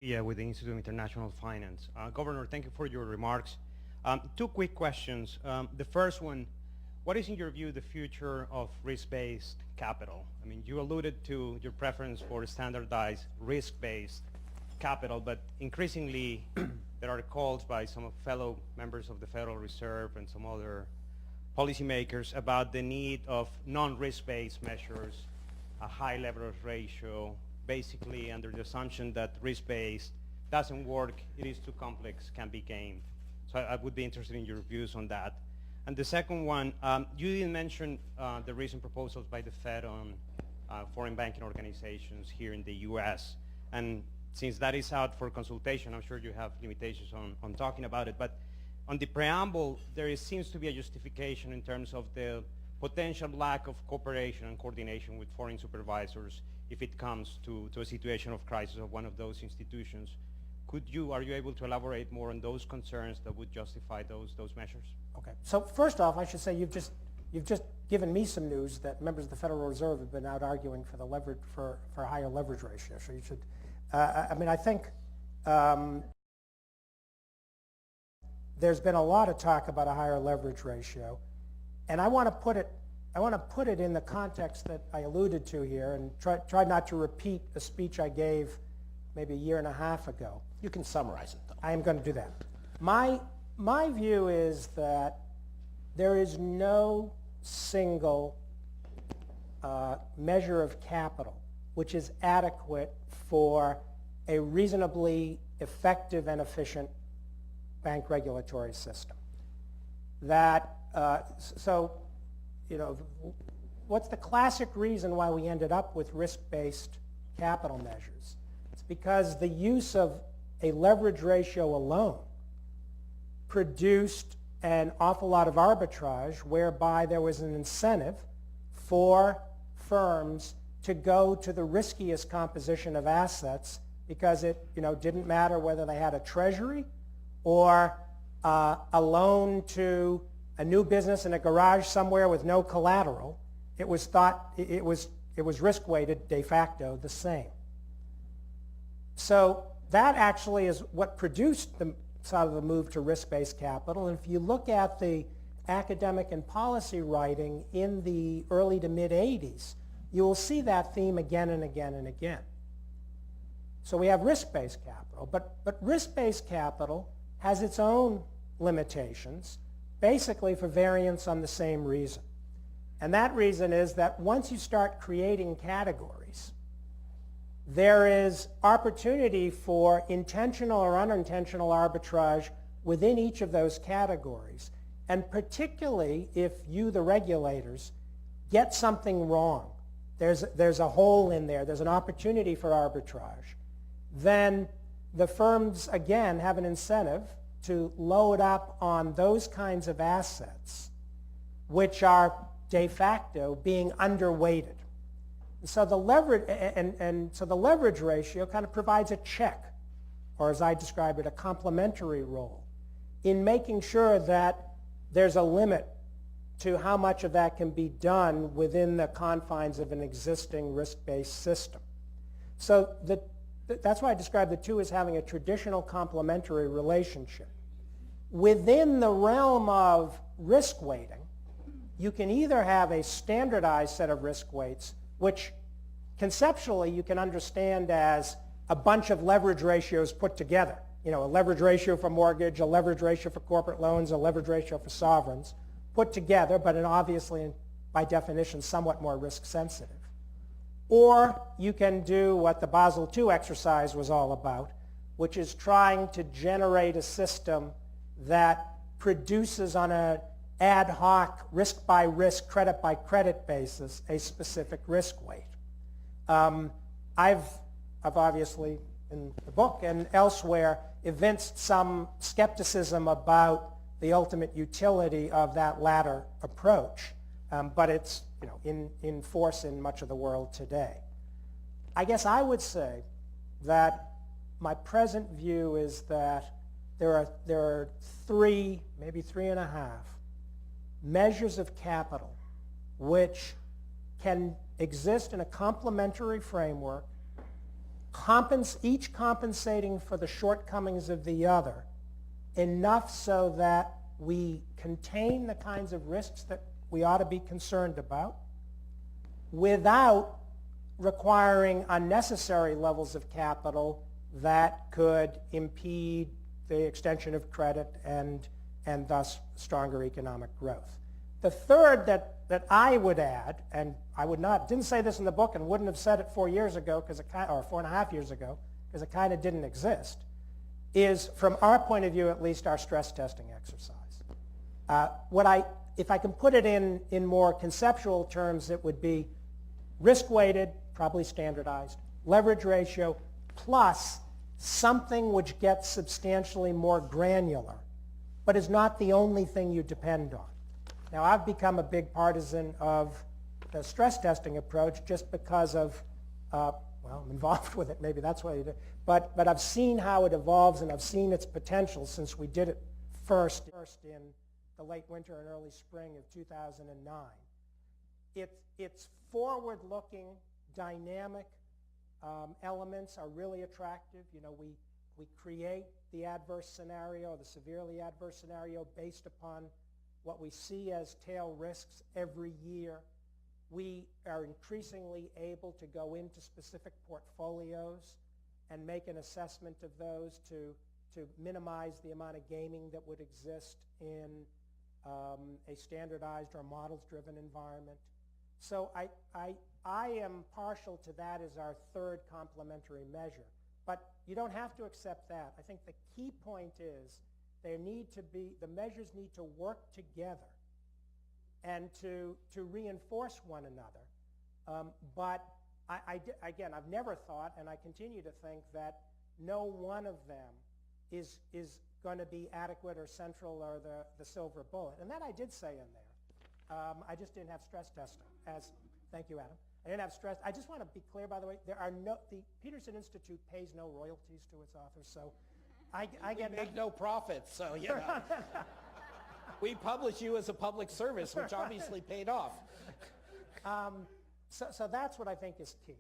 Yeah, with the Institute of International Finance. Governor, thank you for your remarks. Two quick questions. The first one, what is in your view the future of risk-based capital? I mean, you alluded to your preference for standardized risk-based capital, but increasingly there are calls by some fellow members of the Federal Reserve and some other policymakers about the need of non-risk-based measures, a high leverage ratio, basically under the assumption that risk-based doesn't work, it is too complex, can be gamed. So I would be interested in your views on that. And the second one, you didn't mention the recent proposals by the Fed on foreign banking organizations here in the US. And since that is out for consultation, I'm sure you have limitations on talking about it, but on the preamble, there seems to be a justification in terms of the potential lack of cooperation and coordination with foreign supervisors if it comes to a situation of crisis of one of those institutions. Are you able to elaborate more on those concerns that would justify those measures? Okay. So first off, I should say you've just given me some news that members of the Federal Reserve have been out arguing for the leverage for a higher leverage ratio. So you should. I mean, I think there's been a lot of talk about a higher leverage ratio, and I want to put it in the context that I alluded to here, and try not to repeat a speech I gave maybe a year and a half ago. You can summarize it, though. I am going to do that. My view is that there is no single measure of capital which is adequate for a reasonably effective and efficient bank regulatory system. That, so, you know, what's the classic reason why we ended up with risk-based capital measures? It's because the use of a leverage ratio alone produced an awful lot of arbitrage whereby there was an incentive for firms to go to the riskiest composition of assets because it, you know, didn't matter whether they had a treasury or a loan to a new business in a garage somewhere with no collateral. It was thought it was risk weighted de facto the same. So that actually is what produced the sort of the move to risk-based capital. And if you look at the academic and policy writing in the early to mid-'80s, you will see that theme again and again and again. So we have risk-based capital, but risk-based capital has its own limitations, basically for variance on the same reason. And that reason is that once you start creating categories, there is opportunity for intentional or unintentional arbitrage within each of those categories. And particularly if you, the regulators, get something wrong, there's a hole in there, there's an opportunity for arbitrage, then the firms, again, have an incentive to load up on those kinds of assets which are de facto being underweighted. So the leverage, so the leverage ratio kind of provides a check, or as I describe it, a complementary role in making sure that there's a limit to how much of that can be done within the confines of an existing risk-based system. So that's why I describe the two as having a traditional complementary relationship. Within the realm of risk weighting, you can either have a standardized set of risk weights, which conceptually you can understand as a bunch of leverage ratios put together. You know, a leverage ratio for mortgage, a leverage ratio for corporate loans, a leverage ratio for sovereigns, put together, but obviously, by definition, somewhat more risk sensitive. Or you can do what the Basel II exercise was all about, which is trying to generate a system that produces on an ad hoc, risk by risk, credit by credit basis, a specific risk weight. I've obviously, in the book and elsewhere, evinced some skepticism about the ultimate utility of that latter approach, but it's, you know, in force in much of the world today. I guess I would say that my present view is that there are three, maybe 3.5 measures of capital which can exist in a complementary framework each compensating for the shortcomings of the other, enough so that we contain the kinds of risks that we ought to be concerned about without requiring unnecessary levels of capital that could impede the extension of credit and thus stronger economic growth. The third that I would add, and I didn't say this in the book and wouldn't have said it 4 years ago, or 4.5 years ago, because it kind of didn't exist, is, from our point of view at least, our stress testing exercise. If I can put it in more conceptual terms, it would be risk-weighted, probably standardized, leverage ratio, plus something which gets substantially more granular, but is not the only thing you depend on. Now, I've become a big partisan of the stress testing approach just because of, well, I'm involved with it, maybe that's why you do, but I've seen how it evolves and I've seen its potential since we did it first in the late winter and early spring of 2009. Its forward-looking, dynamic elements are really attractive. You know, we create the adverse scenario, the severely adverse scenario, based upon what we see as tail risks every year. We are increasingly able to go into specific portfolios and make an assessment of those to minimize the amount of gaming that would exist in a standardized or models-driven environment. So I am partial to that as our third complementary measure. But you don't have to accept that. I think the key point is the measures need to work together and to reinforce one another. But again, I've never thought, and I continue to think, that no one of them is going to be adequate or central or the silver bullet. And that I did say in there. I just didn't have stress testing. Thank you, Adam. I didn't have stress. I just want to be clear, by the way, the Peterson Institute pays no royalties to its authors, so I get make no profits, so you know. We publish you as a public service, which obviously paid off. So that's what I think is key.